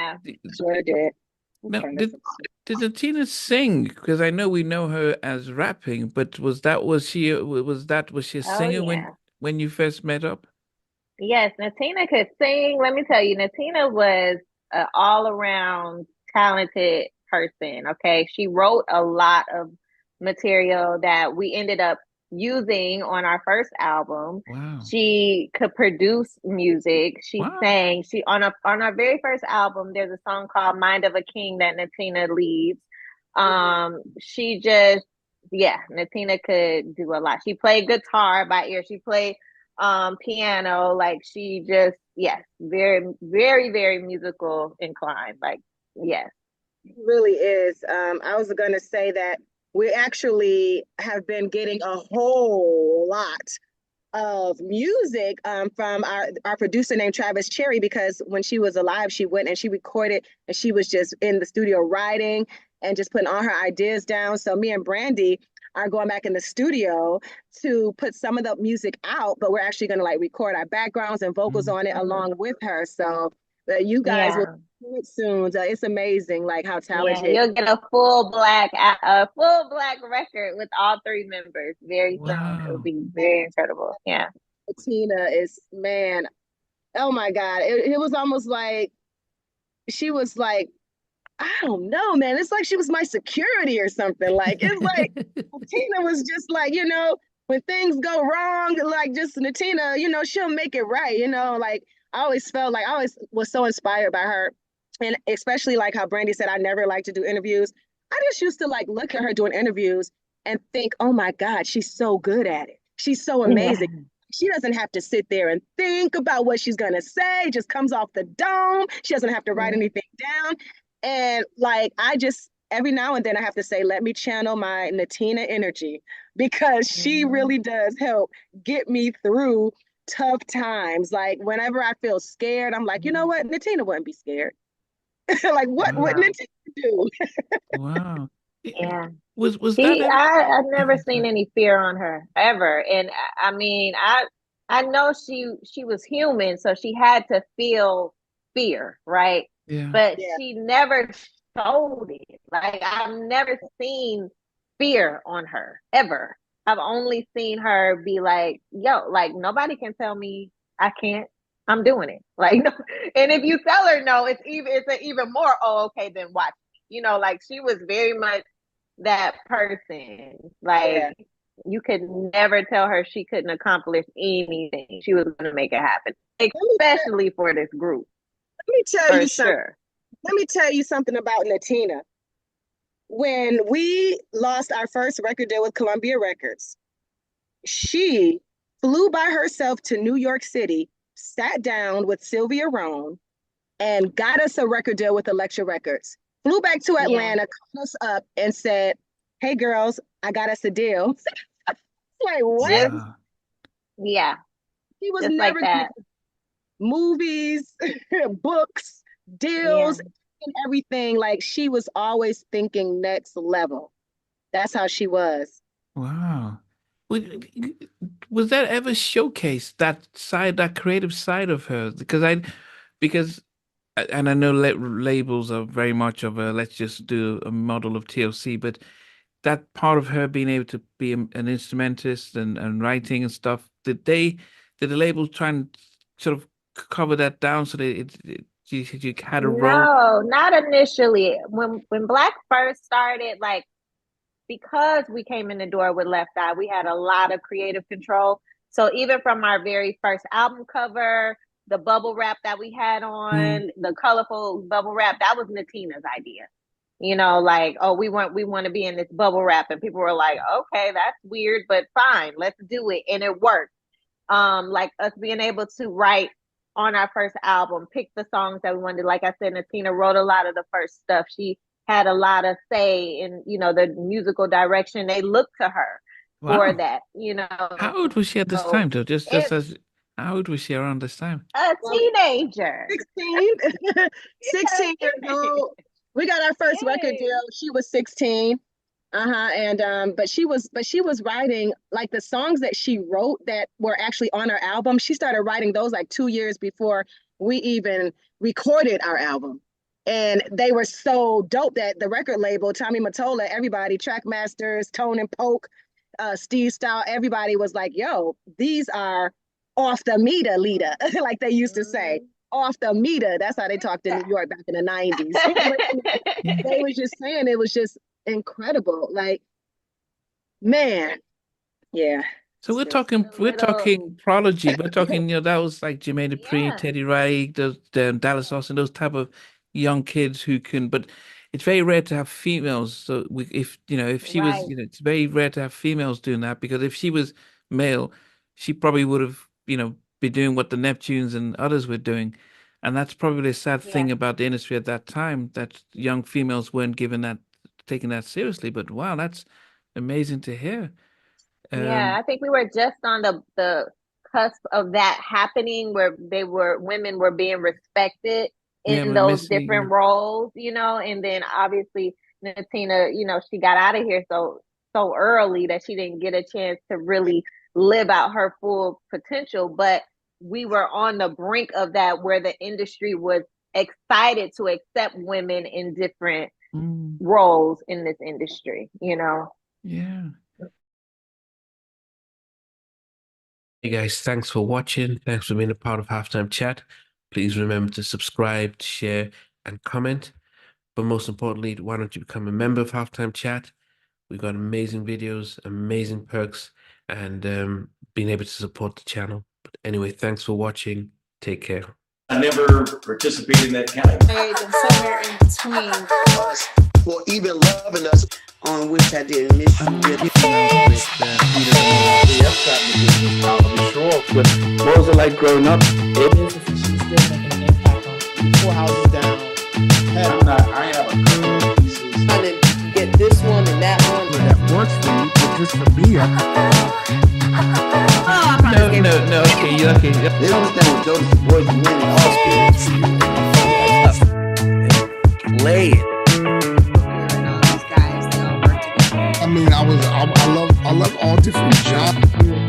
Yeah, D- sure did. Now, Turn this did Natina sing? Because I know we know her as rapping, but was she a Oh singer yeah. when you first met up? Yes, Natina could sing. Let me tell you, Natina was an all-around talented person. Okay. She wrote a lot of material that we ended up using on our first album. Wow. She could produce music. She Wow. sang. She on our very first album, there's a song called Mind of a King that Natina leads. She just yeah, Natina could do a lot. She played guitar by ear. She played piano, like she just yes, very very musical inclined, like yes. Really is. I was going to say that we actually have been getting a whole lot of music from our producer named Travis Cherry, because when she was alive, she went and she recorded and she was just in the studio writing and just putting all her ideas down. So me and Brandi are going back in the studio to put some of the music out, but we're actually going to like record our backgrounds and vocals Mm. on it along with her. So you guys will Yeah. hear it soon. So it's amazing, like how Yeah, talented. you'll get a full black record with all three members very soon. It'll Wow. be very incredible. Yeah. Tina is, man. Oh my God. It was almost like she was like, I don't know, man. It's like she was my security or something. Like, it's like Tina was just like, when things go wrong, like just Natina, she'll make it right. Like I always felt like I always was so inspired by her. And especially like how Brandy said, I never like to do interviews. I just used to like look at her doing interviews and think, oh my God, she's so good at it. She's so amazing. Yeah. She doesn't have to sit there and think about what she's gonna say, it just comes off the dome. She doesn't have to write Mhm. anything down. And like I just every now and then I have to say, let me channel my Natina energy because she Mhm. really does help get me through tough times. Like whenever I feel scared, I'm like, you know Mhm. what? Natina wouldn't be scared. Like what would Wow. No. Natina do? Wow. Yeah. Was that She, ever? I've never Yeah, go seen ahead. any fear on her ever, and I mean, I know she was human, so she had to feel fear, right? Yeah. But Yeah. she never showed it. Like I've never seen fear on her ever. I've only seen her be like, "Yo, like nobody can tell me I can't. I'm doing it." Like, no, and if you tell her no, it's an even more. Oh, okay, then watch. Like she was very much that person. Yeah. Like you could never tell her she couldn't accomplish anything. She was going to make it happen, Let me, especially for this group, let me tell for you something. sure. Let me tell you something about Natina. When we lost our first record deal with Columbia Records, she flew by herself to New York City, sat down with Sylvia Rome, and got us a record deal with Elektra Records. Flew back to Yeah, Atlanta, called us up, and said, "Hey girls, I got us a deal." Like what? just Wow. yeah, He was just never like gonna that. movies, books, Yeah, deals, and everything. Like she was always thinking next level. That's how she was. Wow. Was was that ever showcased that side, that creative side of her? Because, and I know labels are very much of a let's just do a model of TLC, but that part of her being able to be an instrumentist and writing and stuff, did the labels try and sort of cover that down so that you had a role? no, not initially. When Black first started, like because we came in the door with Left Eye, we had a lot of creative control. So even from our very first album cover, the bubble wrap that we had Mm. on, the colorful bubble wrap, that was Natina's idea. Like, oh, we want to be in this bubble wrap. And people were like, okay, that's weird, but fine, let's do it. And it worked. Like us being able to write on our first album, pick the songs that we wanted. Like I said, Natina wrote a lot of the first stuff. She had a lot of say in, the musical direction. They looked to her for Wow. that. How old was she at this time, So though? Just it as how old was she around this time? a Well, teenager. 16, Yeah, 16 years old. We got our first record yes. deal. She was 16. Uh-huh. And but she was writing like the songs that she wrote that were actually on her album. She started writing those like 2 years before we even recorded our album. And they were so dope that the record label, Tommy Mottola, everybody, Trackmasters, Tone and Polk, Steve Style, everybody was like, yo, these are off the meter, Lita, like they used to say. Off the meter. That's how they talked in New York back in the 90s. They was just saying it was just incredible. Like, man, yeah. So we're talking Prodigy. We're talking, that was like Jermaine Dupri, Yeah. Teddy Riley, those Dallas Austin, those type of young kids who can. But it's very rare to have females. So if she was, Right. it's very rare to have females doing that, because if she was male, she probably would have, be doing what the Neptunes and others were doing. And that's probably a sad Yeah. thing about the industry at that time, that young females weren't taking that seriously. But wow, that's amazing to hear. Yeah, I think we were just on the cusp of that happening, where women were being respected Yeah, in we're those missing. different roles, and then obviously Natina, she got out of here so early that she didn't get a chance to really live out her full potential. But we were on the brink of that, where the industry was excited to accept women in different Mm, roles in this industry, yeah. Hey guys, thanks for watching. Thanks for being a part of Halftime Chat. Please remember to subscribe, share, and comment. But most importantly, why don't you become a member of Halftime Chat? We've got amazing videos, amazing perks, and being able to support the channel. But anyway, thanks for watching. Take care. I never participated in that category. And somewhere in between us for even loving us, on which I didn't miss you really. What was it like growing up? She's still making an impact on 4 houses down. I have a couple of pieces. trying to get this one and that one. That works for you, but just for me, No. Okay. They don't understand what Jonas Boys winning Oscars. Play it. And all these guys, they all work together. I mean, I love all different genres.